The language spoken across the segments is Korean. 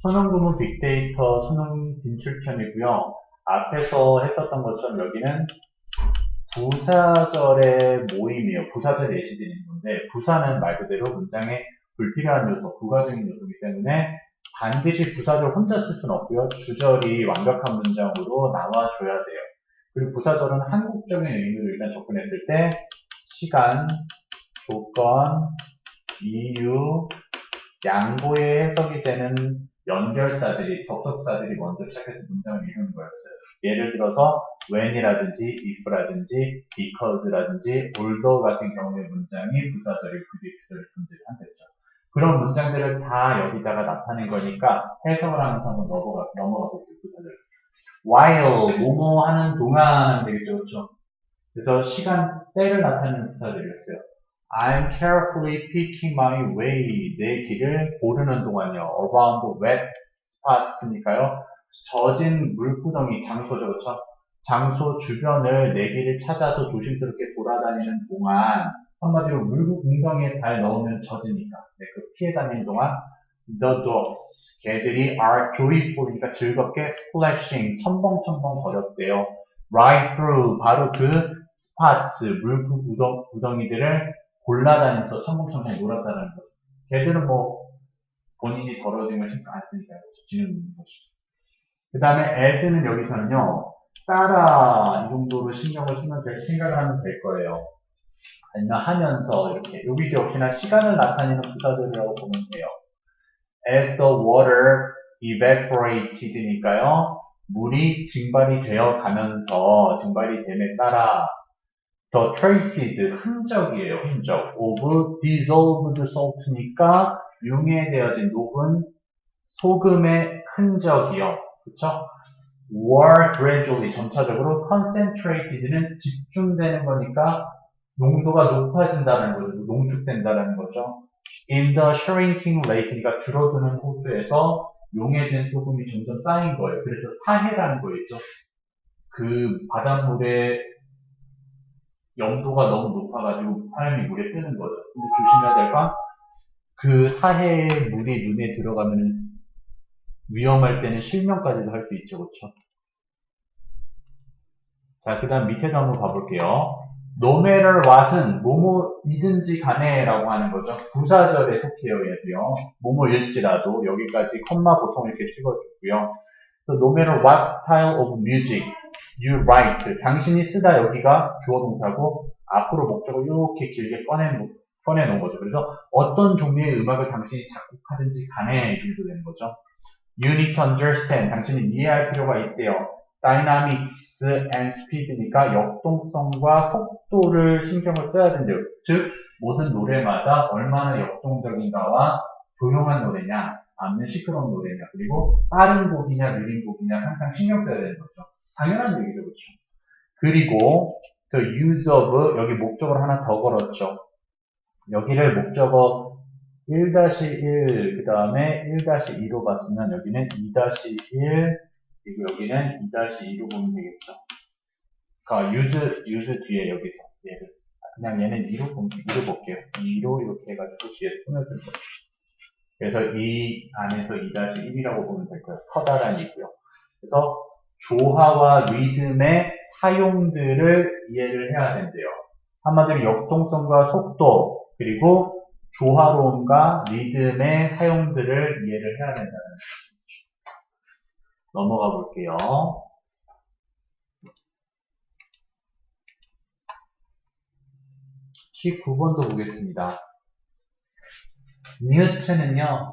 수능 구문 빅데이터 수능 빈출편이고요. 앞에서 했었던 것처럼 여기는 부사절의 모임이에요. 부사절 예시드리는 건데 부사는 말 그대로 문장에 불필요한 요소, 부가적인 요소이기 때문에 반드시 부사절 혼자 쓸 수는 없고요. 주절이 완벽한 문장으로 나와줘야 돼요. 그리고 부사절은 한국적인 의미로 일단 접근했을 때 시간, 조건, 이유, 양보의 해석이 되는 연결사들이, 접속사들이 먼저 시작해서 문장을 이루는 거였어요. 예를 들어서 when이라든지 if라든지 because라든지 although 같은 경우의 문장이 부사절이 그 뒤에 주절이 존재한댔죠. 그런 문장들을 다 여기다가 나타낸 거니까 해석을 하면서 한번 넘어가 볼게요. 부사절. while 뭐뭐 하는 동안 하면 되겠죠. 그렇죠? 그래서 시간, 때를 나타내는 부사절이었어요. I'm carefully picking my way. 내 길을 고르는 동안요. around the wet spots니까요. 젖은 물구덩이, 장소죠. 그렇죠? 장소 주변을 내 길을 찾아서 조심스럽게 돌아다니는 동안 한마디로 물구덩이에 발 넣으면 젖으니까 네, 그 피해 다니는 동안 the dogs 개들이 are joyful이니까 즐겁게 splashing 첨벙첨벙 거렸대요. right through 바로 그 spots 물구덩이들을 골라다니면서 첨벙첨벙 놀았다는 거죠. 걔들은 뭐 본인이 더러워진 걸 신경 안 쓰니까요. 지는 있는 것이죠. 그 다음에 as는 여기서는요. 따라 이 정도로 신경을 쓰면 생각을 하면 될 거예요. 아니면 하면서 이렇게 여기도 역시나 시간을 나타내는 부사들이라고 보면 돼요. As the water evaporated니까요. 물이 증발이 되어 가면서 증발이 됨에 따라 The traces, 흔적이에요, 흔적. of dissolved salt니까 융해되어진 녹은 소금의 흔적이요. 그쵸? were gradually, 점차적으로 concentrated는 집중되는 거니까 농도가 높아진다는 거죠. 농축된다는 거죠. in the shrinking lake, 그러니까 줄어드는 호수에서 용해진 소금이 점점 쌓인 거예요. 그래서 사해라는 거였죠. 그 바닷물의 염도가 너무 높아가지고 사람이 물에 뜨는 거죠. 근데 조심해야 될 건 그 사해의 물이 눈에 들어가면 위험할 때는 실명까지도 할 수 있죠. 그렇죠? 자, 그 다음 밑에도 한번 봐볼게요. No matter what은 뭐뭐이든지 간에 라고 하는 거죠. 부사절에 속해요, 얘도요. 뭐뭐일지라도 여기까지 콤마 보통 이렇게 찍어주고요. So no matter what style of music you write, 당신이 쓰다 여기가 주어 동사고 앞으로 목적을 이렇게 길게 꺼내놓은 거죠. 그래서 어떤 종류의 음악을 당신이 작곡하든지 간에 이정도 되는 거죠. You need to understand, 당신은 이해할 필요가 있대요. Dynamics and speed니까 역동성과 속도를 신경을 써야 된대요. 즉 모든 노래마다 얼마나 역동적인가와 조용한 노래냐 아니면 시끄러운 노래냐 그리고 빠른 곡이냐 느린 곡이냐 항상 신경 써야 되는 거죠. 당연한 얘기죠. 그렇죠? 그리고 the use of 여기 목적을 하나 더 걸었죠. 여기를 목적어 1-1 그 다음에 1-2로 봤으면 여기는 2-1 그리고 여기는 2-2로 보면 되겠죠. 그러니까 use 뒤에 여기서 얘를 그냥 얘는 2로 볼게요. 2로 이렇게 해가지고 뒤에 꾸며줄 거예요. 그래서 이 안에서 2-1이라고 보면 될 거예요. 커다란이고요. 그래서 조화와 리듬의 사용들을 이해를 해야 된대요. 한마디로 역동성과 속도 그리고 조화로움과 리듬의 사용들을 이해를 해야 된다는 거죠. 넘어가 볼게요. 19번도 보겠습니다. 뉴트는요,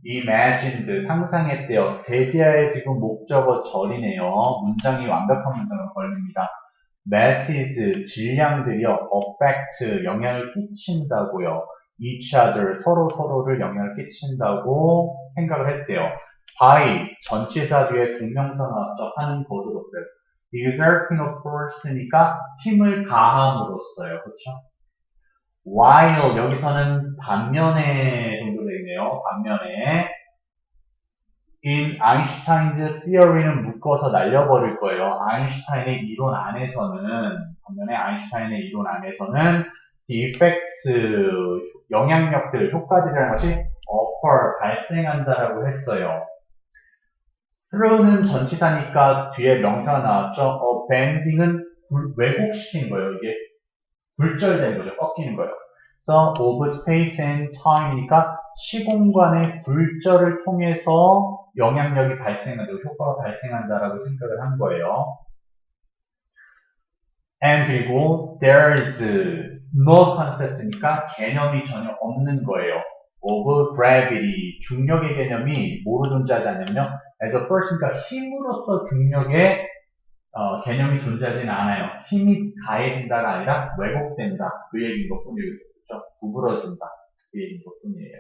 imagined, 상상했대요. 대디아의 지금 목적어 절이네요. 문장이 완벽한 문장을 걸립니다. masses, 질량들이요, affect, 영향을 끼친다고요. each other, 서로를 영향을 끼친다고 생각을 했대요. by, 전치사 뒤에 동명사나 하는 것으로서요. exerting a force니까 힘을 가함으로써요. 그렇죠? while 여기서는 반면에 정도 되겠네요. 반면에 in Einstein's theory는 묶어서 날려버릴 거예요. 아인슈타인의 이론 안에서는 반면에 아인슈타인의 이론 안에서는 the effects 영향력들 효과들이라는 것이 occur 발생한다라고 했어요. through는 전치사니까 뒤에 명사가 나왔죠. bending은 왜곡시키는 거예요. 이게 굴절되는 거죠. 꺾이는 거예요. 그래서 of space and time이니까 시공간의 굴절을 통해서 영향력이 발생한다, 효과가 발생한다라고 생각을 한 거예요. and 그리고 there's no concept니까 개념이 전혀 없는 거예요. of gravity, 중력의 개념이 뭐로 존재하지 않냐면요. as a force니까 힘으로써 중력의 개념이 존재하지는 않아요. 힘이 가해진다가 아니라 왜곡된다. 그 얘기인 것 뿐이에요. 그렇죠? 구부러진다. 그 얘기인 것 뿐이에요.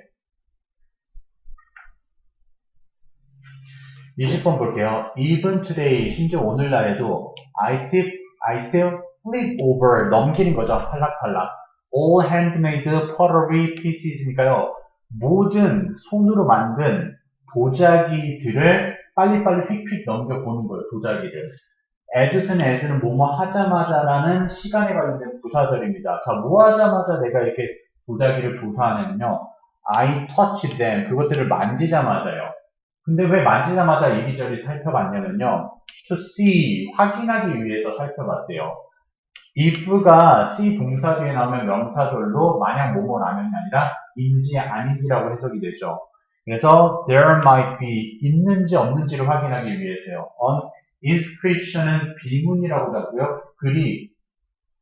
20번 볼게요. Even today, 심지어 오늘날에도 I still flip over, 넘기는 거죠. 팔락팔락. All handmade pottery pieces니까요. 모든 손으로 만든 도자기들을 빨리빨리 휙휙 넘겨보는 거예요. 도자기를. as는 as는 뭐뭐 하자마자라는 시간에 관련된 부사절입니다. 자, 뭐 하자마자 내가 이렇게 도자기를 조사하냐면요. I touch them. 그것들을 만지자마자요. 근데 왜 만지자마자 이리저리 살펴봤냐면요. to see, 확인하기 위해서 살펴봤대요. if가 see 동사 뒤에 나오면 명사절로 만약 뭐뭐라면이 아니라 인지 아닌지라고 해석이 되죠. 그래서 there might be 있는지 없는지를 확인하기 위해서요. on inscription은 비문이라고 하고요. 글이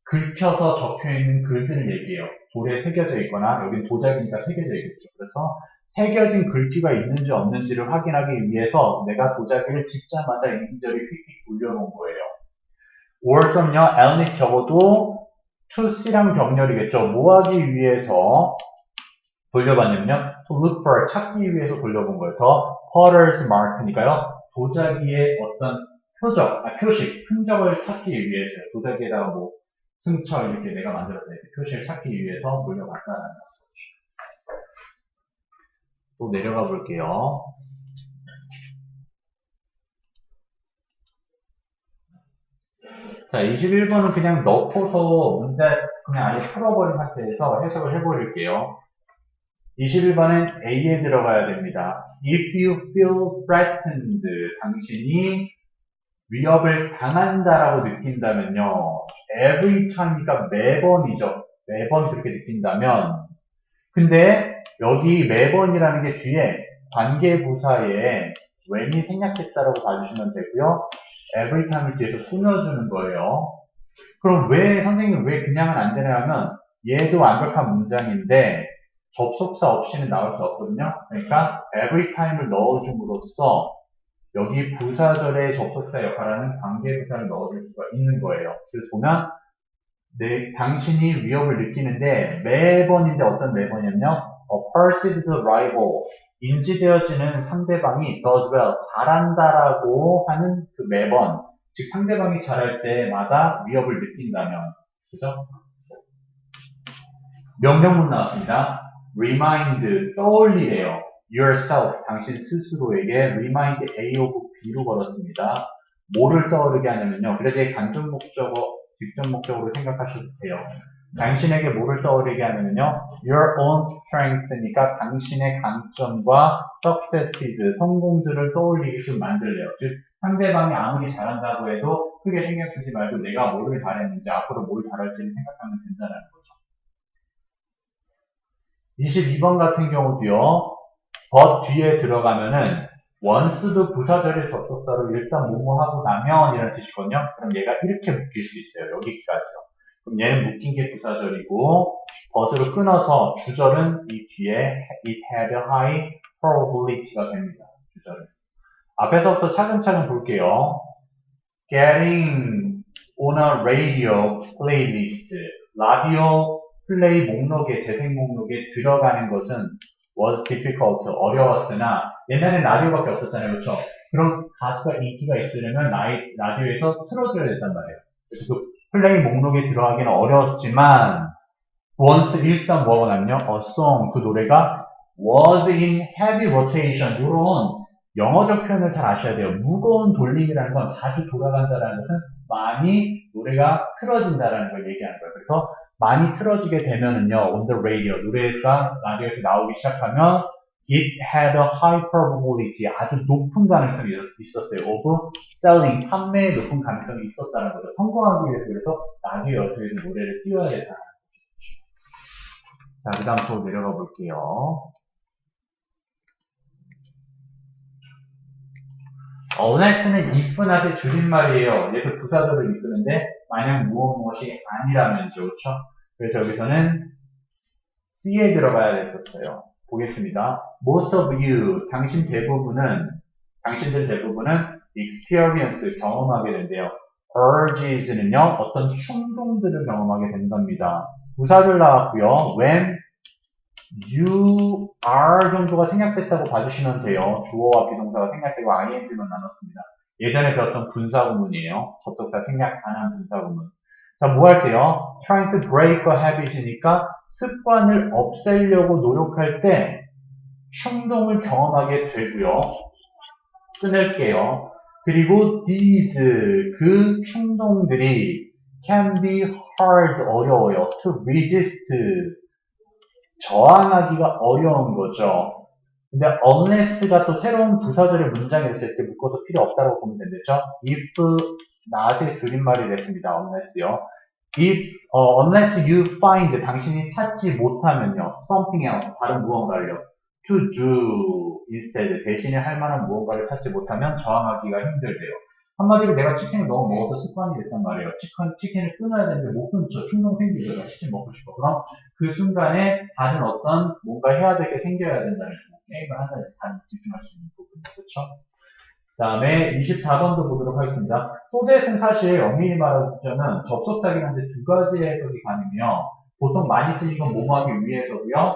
긁혀서 적혀있는 글들을 얘기해요. 돌에 새겨져 있거나 여긴 도자기니까 새겨져 있겠죠. 그래서 새겨진 글귀가 있는지 없는지를 확인하기 위해서 내가 도자기를 짚자마자 이리저리 휙휙 돌려놓은 거예요. or 또는요, else 적어도 to see랑 병렬이겠죠. 뭐 하기 위해서 돌려봤냐면요. to look for, 찾기 위해서 돌려본 거예요. 더 potter's mark니까요. 도자기의 어떤 표식, 흔적을 찾기 위해서요. 도자기에다가 뭐 승처 이렇게 내가 만들었다. 이렇게 표시를 찾기 위해서 돌려봤다는 거죠. 또 내려가 볼게요. 자, 21번은 그냥 넣고서 문제 그냥 아예 풀어버린 상태에서 해석을 해버릴게요. 21번은 A에 들어가야 됩니다. If you feel threatened, 당신이 위협을 당한다라고 느낀다면요. every time이니까 매번이죠. 매번 그렇게 느낀다면. 근데 여기 매번이라는 게 뒤에 관계부사에 when이 생략했다라고 봐주시면 되고요. every time을 뒤에서 꾸며주는 거예요. 그럼 왜 선생님 왜 그냥은 안 되냐 하면 얘도 완벽한 문장인데 접속사 없이는 나올 수 없거든요. 그러니까 every time을 넣어줌으로써 여기 부사절의 접속사 역할하는 관계부사를 넣어줄 수가 있는 거예요. 그래서 보면 당신이 위협을 느끼는데 매번인데 어떤 매번이냐면요. A perceived rival, 인지되어지는 상대방이 does well, 잘한다라고 하는 그 매번, 즉 상대방이 잘할 때마다 위협을 느낀다면, 그죠? 명령문 나왔습니다. remind, 떠올리래요. yourself, 당신 스스로에게 remind A of B로 걸었습니다. 뭐를 떠오르게 하냐면요. 그래서 간접 목적어, 직접 목적으로 생각하셔도 돼요. 당신에게 뭐를 떠오르게 하냐면요. your own strength니까 당신의 강점과 successes, 성공들을 떠올리게끔 만들래요. 즉, 상대방이 아무리 잘한다고 해도 크게 신경 쓰지 말고 내가 뭐를 잘했는지 앞으로 뭘 잘할지를 생각하면 된다는 거죠. 22번 같은 경우도요. but 뒤에 들어가면은 once도 부사절의 접속사로 일단 뭐뭐 하고 나면 이런 뜻이거든요. 그럼 얘가 이렇게 묶일 수 있어요. 여기까지요. 그럼 얘는 묶인 게 부사절이고 but으로 끊어서 주절은 이 뒤에 it had a high probability가 됩니다. 주절은. 앞에서부터 차근차근 볼게요. getting on a radio playlist. 라디오 플레이 목록에, 재생 목록에 들어가는 것은 was difficult, 어려웠으나 옛날엔 라디오밖에 없었잖아요. 그렇죠? 그럼 가수가 인기가 있으려면 라디오에서 틀어줘야 된단 말이에요. 그래서 그 플레이 목록에 들어가기는 어려웠지만 once 일단 뭐가 나면요? A song, 그 노래가 was in heavy rotation. 이런 영어적 표현을 잘 아셔야 돼요. 무거운 돌림이라는 건 자주 돌아간다는 것은 많이 노래가 틀어진다는 걸 얘기하는 거예요. 그래서 많이 틀어지게 되면은요, on the radio, 노래가 라디오에서 나오기 시작하면 It had a high probability, 아주 높은 가능성이 있었어요. of selling, 판매의 높은 가능성이 있었다는 거죠. 성공하기 위해서 그래서 나중에 어떻게든 노래를 띄워야 된다. 자, 그 다음 또 내려가 볼게요. unless는 if not의 줄임말이에요. 얘도 부사절을 이끄는데 만약 무엇이 아니라면죠. 그렇죠? 그래서 여기서는 C에 들어가야 됐었어요. 보겠습니다. Most of you, 당신들 대부분은 experience, 경험하게 된대요. urges는요, 어떤 충동들을 경험하게 된답니다. 부사절 나왔고요. when you are 정도가 생략됐다고 봐주시면 돼요. 주어와 비동사가 생략되고 ing만 나눴습니다. 예전에 배웠던 분사구문이에요. 접속사 생략 안 한 분사구문. 자, 뭐 할게요? trying to break a habit이니까 습관을 없애려고 노력할 때 충동을 경험하게 되고요. 끊을게요. 그리고 these, 그 충동들이 can be hard, 어려워요. to resist, 저항하기가 어려운 거죠. 근데 unless가 또 새로운 부사절의 문장에 있을 때 묶어서 필요 없다고 보면 되겠죠. if, not의 줄임말이 됐습니다. unless요. unless you find, 당신이 찾지 못하면요. something else, 다른 무언가를요. to do instead, 대신에 할 만한 무언가를 찾지 못하면 저항하기가 힘들대요. 한마디로 내가 치킨을 너무 먹어서 습관이 됐단 말이에요. 치킨을 끊어야 되는데 못 끊죠. 충동 생기죠. 치킨 먹고 싶어. 그럼 그 순간에 다른 어떤 뭔가 해야 될 게 생겨야 된다는 거. 게임을 한다는 단 집중할 수 있는 부분이죠. 그렇죠? 그 다음에 24번도 보도록 하겠습니다. 소댓은 사실 엄밀히 말하자면 접속사긴 한데 두 가지 해석이 가능해요. 보통 많이 쓰는 건 뭐뭐하기 위해서고요.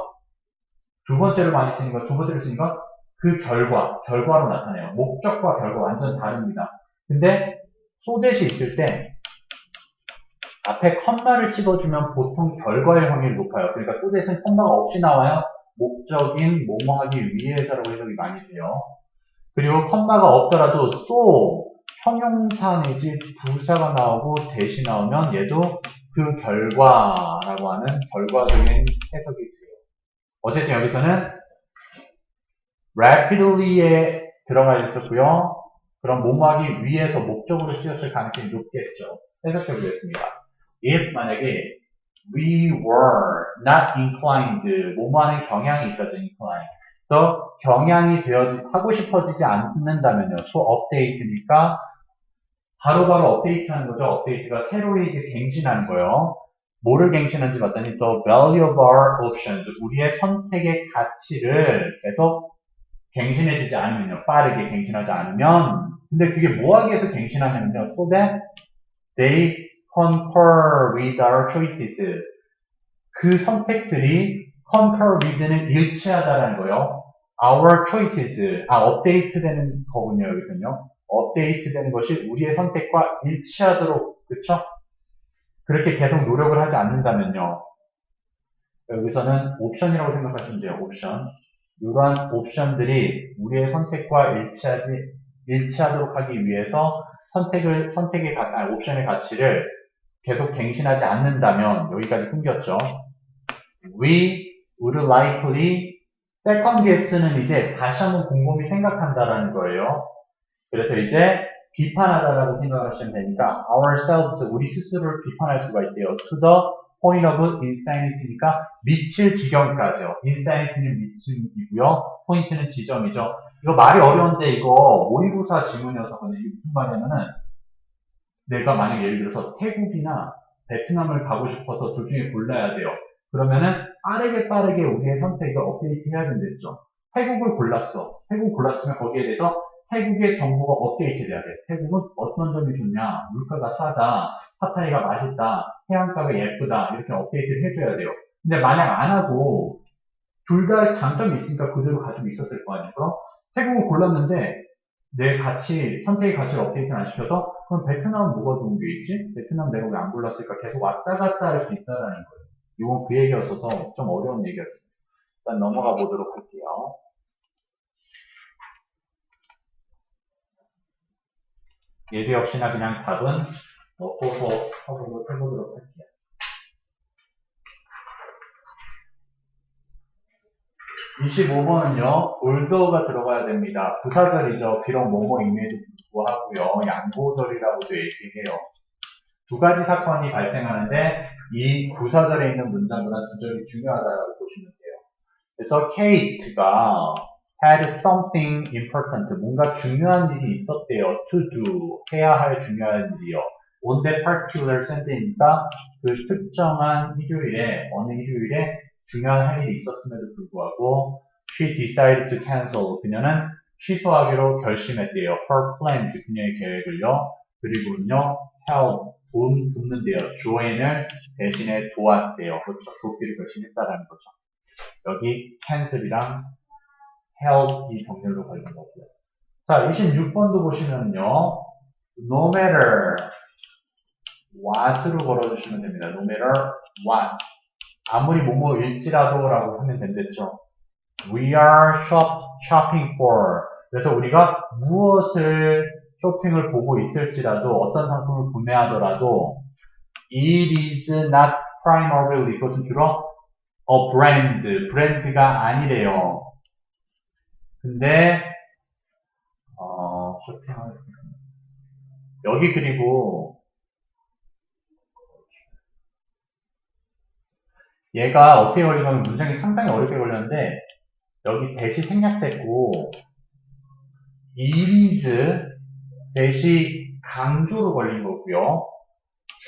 두 번째로 많이 쓰는 건, 두 번째로 쓰는 건 그 결과로 나타내요. 목적과 결과 완전 다릅니다. 근데 소댓이 있을 때 앞에 컴마를 찍어주면 보통 결과의 확률이 높아요. 그러니까 소댓은 컴마가 없이 나와요. 목적인 뭐뭐 하기 위해서라고 해석이 많이 돼요. 그리고 컴마가 없더라도 so, 형용사 내지 부사가 나오고 대시 나오면 얘도 그 결과라고 하는 결과적인 해석이 돼요. 어쨌든 여기서는 rapidly에 들어가 있었고요. 그럼 뭐뭐하기 위해서 목적으로 쓰였을 가능성이 높겠죠. 해석해 보겠습니다. if 만약에 we were not inclined, 뭐뭐하는 경향이 있어져 inclined. 그래서 경향이 하고 싶어지지 않는다면요. so update니까 바로바로 업데이트하는 거죠. 업데이트가 새로이 이제 갱신하는 거예요. 뭐를 갱신하는지 봤더니 the value of our options, 우리의 선택의 가치를 계속 갱신해주지 않으면요. 빠르게 갱신하지 않으면. 근데 그게 뭐하기 위해서 갱신하냐면요. so that they concur with our choices. 그 선택들이 concur with는 일치하다라는 거예요. our choices, 업데이트 되는 거군요. 여기서는요. 업데이트 되는 것이 우리의 선택과 일치하도록, 그쵸? 그렇게 계속 노력을 하지 않는다면요. 여기서는 옵션이라고 생각하시면 돼요. 옵션. 이러한 옵션들이 우리의 선택과 일치하도록 하기 위해서 옵션의 가치를 계속 갱신하지 않는다면, 여기까지 끊겼죠. We would likely, second guess는 이제 다시 한번 곰곰이 생각한다라는 거예요. 그래서 이제 비판하다라고 생각을 하시면 되니까 ourselves, 우리 스스로를 비판할 수가 있대요. to the point of insanity니까 미칠 지경까지요. insanity는 미침이고요. 포인트는 지점이죠. 이거 말이 어려운데 이거 모의고사 지문이어서거든요. 이게 무슨 말이냐면은 내가 만약 예를 들어서 태국이나 베트남을 가고 싶어서 둘 중에 골라야 돼요. 그러면은 빠르게 우리의 선택을 업데이트 해야 된댔죠. 태국을 골랐어. 태국 골랐으면 거기에 대해서 태국의 정보가 업데이트 돼야 돼. 태국은 어떤 점이 좋냐, 물가가 싸다, 팟타이가 맛있다, 해안가가 예쁘다, 이렇게 업데이트를 해줘야 돼요. 근데 만약 안 하고 둘 다 장점이 있으니까 그대로 가지고 있었을 거 아니에요. 그럼 태국을 골랐는데 선택의 가치를 업데이트 안 시켜서 그럼 베트남은 뭐가 좋은 게 있지? 베트남 내가 왜 안 골랐을까? 계속 왔다 갔다 할 수 있다라는 거예요. 이건 그 얘기였어서 좀 어려운 얘기였어요. 일단 넘어가 보도록 할게요. 얘도 역시나 그냥 답은 넣고서 확인을 해보도록 할게요. 25번은요, although가 들어가야 됩니다. 부사절이죠. 비록 뭐뭐임에도 불구하고요. 양보절이라고도 얘기해요. 두 가지 사건이 발생하는데 이 부사절에 있는 문장보다 주절이 중요하다고 보시면 돼요. 그래서 Kate가 had something important, 뭔가 중요한 일이 있었대요. to do, 해야 할 중요한 일이요. on that particular Sunday니까 그 특정한 일요일에, 어느 일요일에 중요한 할 일이 있었음에도 불구하고 she decided to cancel, 그녀는 취소하기로 결심했대요. her plans, 그녀의 계획을요. 그리고는요, help, 돕는데요. 조인을 대신에 도왔대요. 그렇죠. 돕기를 결심했다라는 거죠. 여기 cancel이랑 help이 병렬로 걸린 거고요. 자, 26번도 보시면요. no matter what으로 걸어주시면 됩니다. no matter what. 아무리 뭐뭐일지라도 라고 하면 된댔죠. we are shopping for. 그래서 우리가 무엇을 쇼핑을 보고 있을지라도 어떤 상품을 구매하더라도 it is not primarily, 그것은 주로 a brand, 브랜드가 아니래요. 근데 쇼핑을 여기 그리고 얘가 어떻게 걸리냐면 문장이 상당히 어렵게 걸렸는데 여기 대시 생략됐고 it is 대시 강조로 걸린 거고요.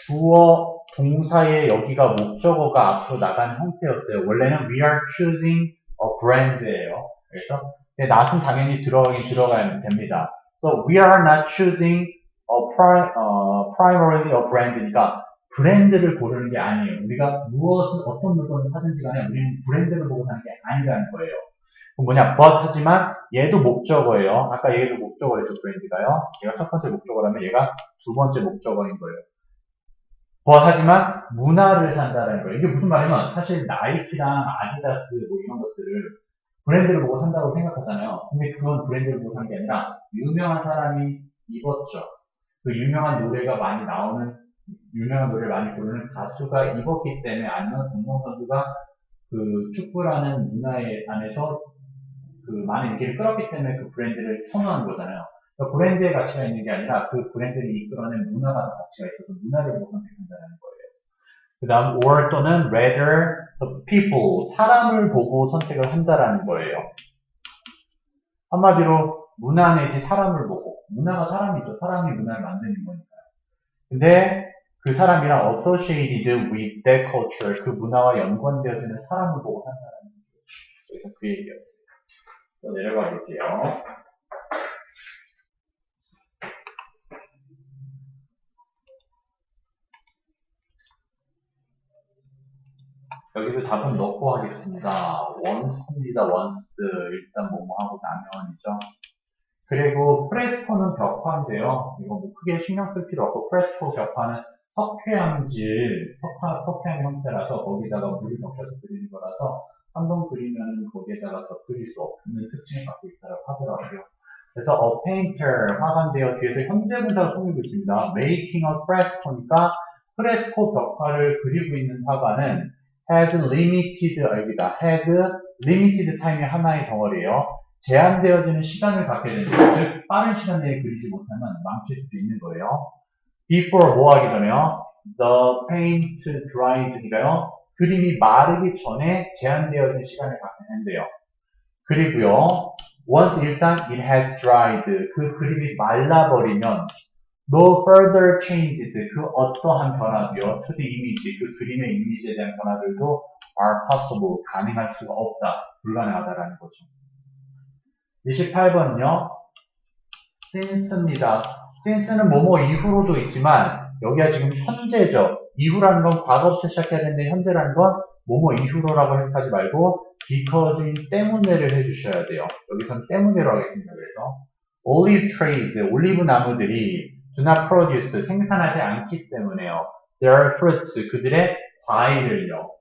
주어 동사의 여기가 목적어가 앞으로 나간 형태였어요. 원래는 we are choosing a brand예요. 그래서 not은 당연히 들어가야 됩니다. So we are not choosing primarily a brand니까 브랜드를 고르는 게 아니에요. 우리가 무엇은 어떤 물건을 사든지 간에 우리는 브랜드를 보고 사는 게 아니라는 거예요. 그럼 뭐냐? but 하지만 얘도 목적어예요. 아까 얘도 목적어였죠, 브랜드가요. 얘가 첫 번째 목적어라면 얘가 두 번째 목적어인 거예요. but 하지만 문화를 산다는 거예요. 이게 무슨 말이냐면 사실 나이키랑 아디다스 뭐 이런 것들을 브랜드를 보고 산다고 생각하잖아요. 근데 그건 브랜드를 보고 산 게 아니라 유명한 사람이 입었죠. 그 유명한 노래가 많이 나오는, 유명한 노래를 많이 부르는 가수가 입었기 때문에, 아니면 운동선수가 그 축구라는 문화에 안에서 그 많은 인기를 끌었기 때문에 그 브랜드를 선호하는 거잖아요. 그러니까 브랜드의 가치가 있는 게 아니라 그 브랜드를 이끌어낸 문화가 가치가 있어서 문화를 보고 선택한다는 거예요. 그 다음 or 또는 rather the people, 사람을 보고 선택을 한다라는 거예요. 한마디로 문화 내지 사람을 보고, 문화가 사람이죠. 사람이 문화를 만드는 거니까요. 근데 그 사람이랑 associated with that culture, 그 문화와 연관되어지는 사람을 보고 산다는 거죠. 그래서 그 얘기였어요. 또 내려가 볼게요. 여기도 답은 넣고 하겠습니다. once입니다. once. 일단 뭐뭐 하고 나면이죠. 그리고 프레스코는 벽화인데요. 이거 뭐 크게 신경 쓸 필요 없고, 프레스코 벽화는 석회암질, 석회암 형태라서 거기다가 물을 적셔서 그리는 거라서 한번 그리면 거기에다가 더 그릴 수 없는 특징을 갖고 있다고 하더라고요. 그래서 a painter, 화가인데요. 뒤에서 현재 분사가 꾸미고 있습니다. making a fresco니까 프레스코 벽화를 그리고 있는 화가는 has limited, 여기다 has limited time이 하나의 덩어리예요. 제한되어지는 시간을 갖게 된다. 즉 빠른 시간 내에 그리지 못하면 망칠 수도 있는 거예요. before 뭐 하기 전에요? the paint dries니까요. 그림이 마르기 전에 제한되어진 시간을 갖게 된대요. 그리고요. once 일단 it has dried, 그 그림이 말라버리면 no further changes, 그 어떠한 변화도요. to the image, 그 그림의 이미지에 대한 변화들도 are possible, 가능할 수가 없다, 불가능하다라는 거죠. 28번은요. since입니다. since는 뭐뭐 이후로도 있지만 여기가 지금 현재죠. 이후라는 건 과거부터 시작해야 되는데 현재라는 건 뭐뭐 이후로라고 하지 말고 because인 때문에를 해주셔야 돼요. 여기선 때문에로 하겠습니다. 그래서 olive trees, 올리브 나무들이 do not produce, 생산하지 않기 때문에요. their fruits, 그들의 과일을요.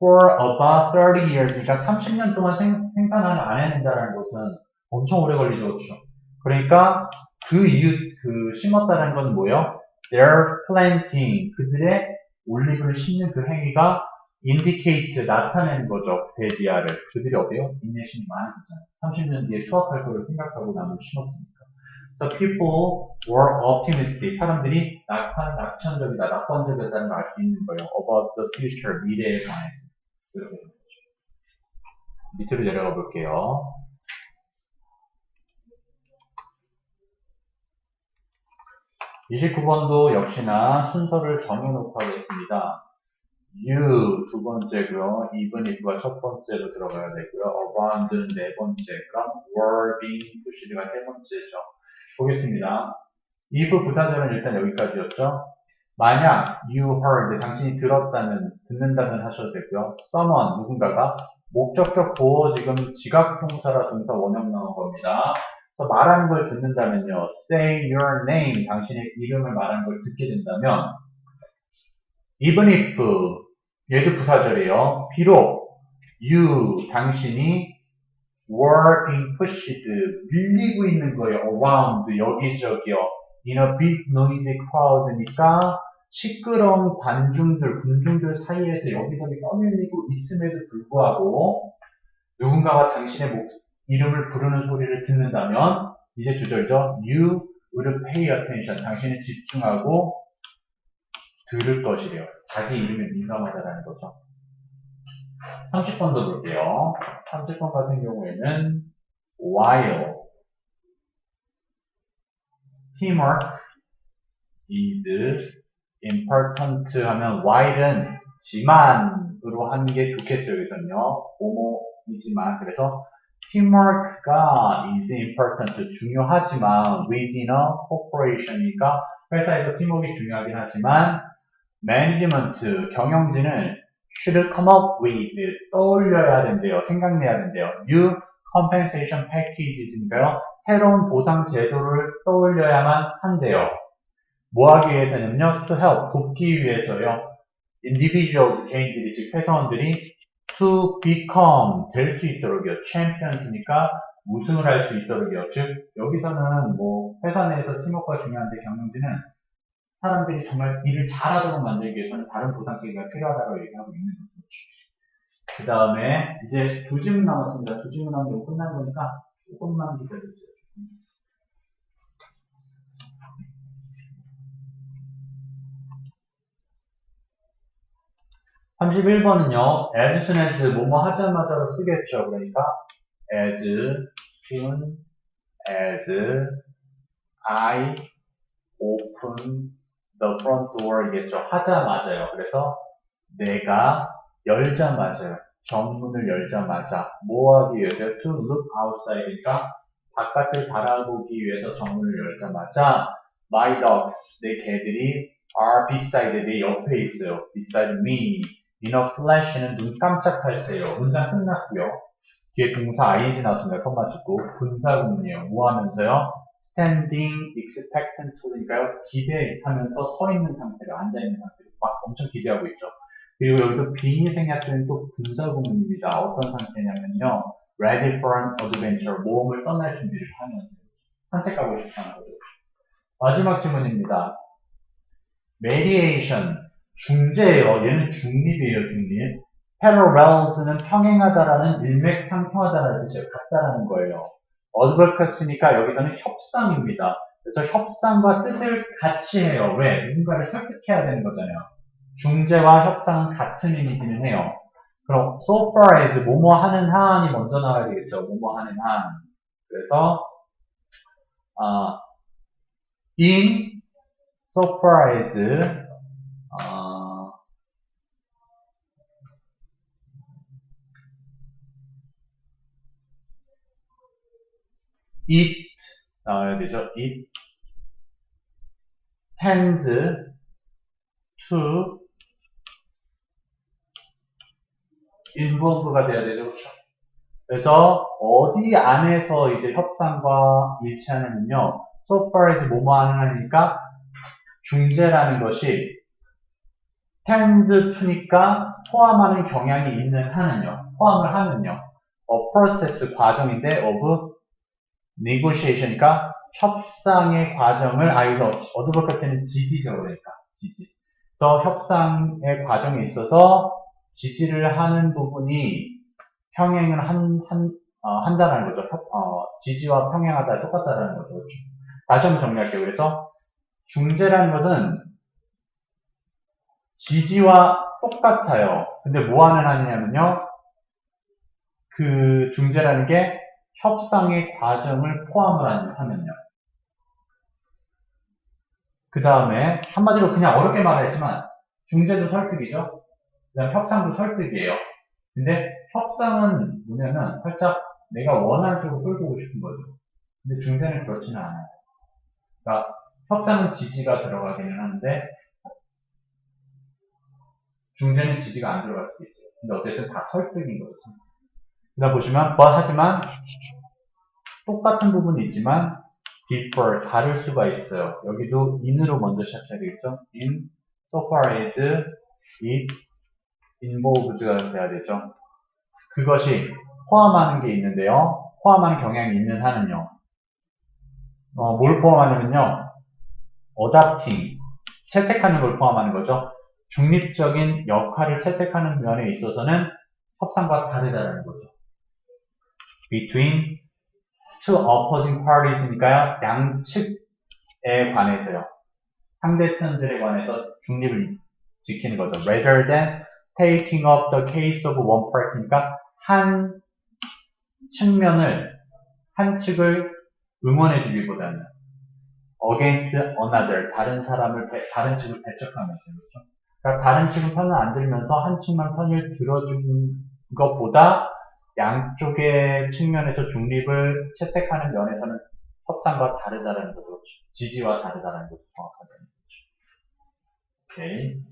for about 30 years, 그러니까 30년 동안 생산을 안 해낸다는 것은 엄청 오래 걸리죠. 그렇죠? 그러니까 그 이유, 그 심었다는 건 뭐예요? Their planting, 그들의 올리브를 심는 그 행위가 indicate 나타내는 거죠. 대디아를. 그들이 어때요? 인내심이 많이 있잖아요. 30년 뒤에 추억할 거를 생각하고 나무를 심었으니까. So people were optimistic. 사람들이 낙천적이다, 낙관적이다는 걸 알 수 있는 거예요. About the future, 미래에 관해서. 이렇게 되는 거죠. 밑으로 내려가 볼게요. 29번도 역시나 순서를 정해놓고 하겠습니다. you 두 번째고요. even if가 첫 번째로 들어가야 되고요. around는 네 번째, 그럼 were, being, pussed가 세 번째죠. 보겠습니다. if 부사절은 일단 여기까지였죠. 만약 you heard, 당신이 듣는다는 하셔도 되고요. someone, 누군가가 목적격 보어 지금 지각동사라 동사 원형 나온 겁니다. 그래서 말하는 걸 듣는다면요. say your name, 당신의 이름을 말하는 걸 듣게 된다면 even if, 얘도 부사절이에요. 비록 you, 당신이 were being pushed, 밀리고 있는 거예요. around, 여기저기요. in a big noisy crowd니까 시끄러운 군중들 사이에서 여기저기 떠밀리고 있음에도 불구하고 누군가가 당신의 이름을 부르는 소리를 듣는다면 이제 주절이죠. You would pay attention. 당신은 집중하고 들을 것이래요. 자기 이름에 민감하다라는 거죠. 30번도 볼게요. 30번 같은 경우에는 while teamwork is important 하면 while은 지만으로 하는 게 좋겠죠. 여기서는요. 뭐뭐이지만 그래서 teamwork가 is important 중요하지만 within a corporation이니까 회사에서 팀워크가 중요하긴 하지만 management 경영진은 should come up with 떠올려야 된대요. 생각내야 된대요. new compensation packages니까요. 새로운 보상 제도를 떠올려야만 한대요. 뭐 하기 위해서는요? to help, 돕기 위해서요. individuals, 개인들이, 즉 회사원들이 to become, 될 수 있도록요. champions니까 우승을 할 수 있도록요. 즉 여기서는 뭐 회사 내에서 팀워크가 중요한데 경영진은 사람들이 정말 일을 잘하도록 만들기 위해서는 다른 보상 체계가 필요하다고 얘기하고 있는 거죠. 그 다음에 이제 두 질문 남았습니다. 두 질문 하면 끝난 거니까 조금만 기다려주세요. 31번은요, as soon as, 뭐뭐 하자마자로 쓰겠죠. 그러니까, as soon as I open the front door이겠죠. 하자마자요. 그래서 내가 열자마자요. 정문을 열자마자 뭐 하기 위해서요? to look outside니까 바깥을 바라보기 위해서 정문을 열자마자 my dogs, 내 개들이 are beside, 내 옆에 있어요. beside me. in a flash는 눈 깜짝할새요. 문장 끝났고요. 뒤에 동사 ing 나왔습니다. 콤마 찍고 분사구문이에요. 뭐 하면서요? standing expectantly니까요. 기대하면서 서 있는 상태로, 앉아 있는 상태로 막 엄청 기대하고 있죠. 그리고 여기도 being이 생략되는 또 분사구문입니다. 어떤 상태냐면요. ready for an adventure, 모험을 떠날 준비를 하면서 산책하고 싶다는 거죠. 마지막 질문입니다. mediation, 중재예요. 얘는 중립이에요, 중립. parallels는 평행하다라는 일맥상통하다라는 뜻이에요. 같다라는 거예요. advocacy니까 여기서는 협상입니다. 그래서 협상과 뜻을 같이 해요. 왜? 누군가를 설득해야 되는 거잖아요. 중재와 협상은 같은 의미기는 해요. 그럼 so far as 뭐뭐 하는 한이 먼저 나와야 되겠죠. 뭐뭐 하는 한. 그래서 in so far as it 나와야 되죠. it tends to involve가 돼야 되죠. 그렇죠? 그래서 어디 안에서 이제 협상과 일치하느냐면요. so far as 뭐뭐 하는 하니까 중재라는 것이 tends to니까 포함하는 경향이 있는 한은요. 포함을 하는요. process 과정인데 of negotiation이니까 협상의 과정을 여기서 advocacy는 지지죠. 그러니까 지지. 그래서 협상의 과정에 있어서 지지를 하는 부분이 평행을 한다는 거죠. 지지와 평행하다 똑같다라는 거죠. 그렇죠? 다시 한번 정리할게요. 그래서 중재라는 것은 지지와 똑같아요. 근데 뭐하는 하느냐면요. 그 중재라는 게 협상의 과정을 포함을 하면요. 그 다음에 한마디로 그냥 어렵게 말했지만 중재도 설득이죠. 그다음 협상도 설득이에요. 근데 협상은 뭐냐면 살짝 내가 원하는 쪽으로 끌고 오고 싶은 거죠. 근데 중재는 그렇지는 않아요. 그러니까 협상은 지지가 들어가기는 하는데 중재는 지지가 안 들어갈 수도 있어요. 근데 어쨌든 다 설득인 거죠. 그다음 보시면 하지만 똑같은 부분이 있지만 differ 다를 수가 있어요. 여기도 in으로 먼저 시작해야 되겠죠. in so far as it involves가 돼야 되죠. 그것이 포함하는 게 있는데요. 포함하는 경향이 있는 한은요. 뭘 포함하냐면요. adapting 채택하는 걸 포함하는 거죠. 중립적인 역할을 채택하는 면에 있어서는 협상과 다르다는 거죠. between two opposing parties니까요. 양측에 관해서요. 상대편들에 관해서 중립을 지키는 거죠. rather than taking up the case of one party니까 한 측면을, 한 측을 응원해 주기보다는 against another, 다른 측을 배척하면서, 그렇죠? 그러니까 다른 측은 편을 안 들면서 한 측만 편을 들어주는 것보다 양쪽의 측면에서 중립을 채택하는 면에서는 협상과 다르다는 거죠. 지지와 다르다는 것도 정확하다는 거죠. 오케이.